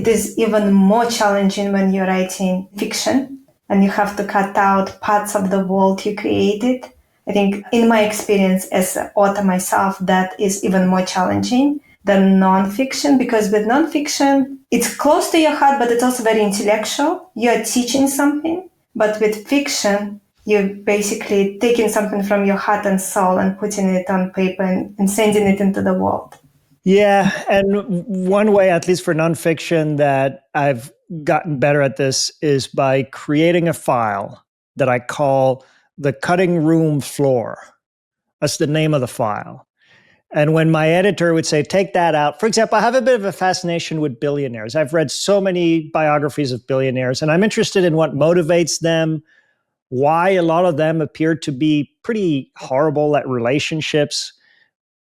it is even more challenging when you're writing fiction and you have to cut out parts of the world you created. I think in my experience as an author myself, that is even more challenging than nonfiction, because with nonfiction, it's close to your heart, but it's also very intellectual. You're teaching something, but with fiction, you're basically taking something from your heart and soul and putting it on paper and sending it into the world. Yeah. And one way, at least for nonfiction, that I've gotten better at this is by creating a file that I call the cutting room floor. That's the name of the file. And when my editor would say, take that out, for example, I have a bit of a fascination with billionaires. I've read so many biographies of billionaires, and I'm interested in what motivates them, why a lot of them appear to be pretty horrible at relationships,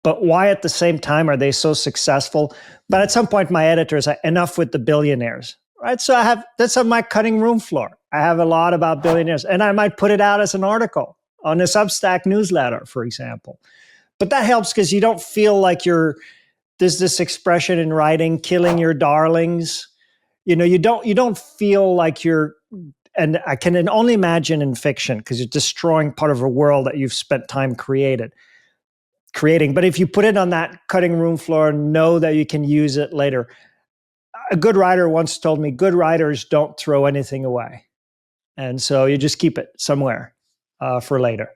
but why at the same time are they so successful? But at some point, my editor is like, enough with the billionaires, right? So that's on my cutting room floor. I have a lot about billionaires, and I might put it out as an article on a Substack newsletter, for example. But that helps because you don't feel like there's this expression in writing, killing your darlings. You don't feel like and I can only imagine in fiction because you're destroying part of a world that you've spent time creating. But if you put it on that cutting room floor, know that you can use it later. A good writer once told me, good writers don't throw anything away. And so you just keep it somewhere for later.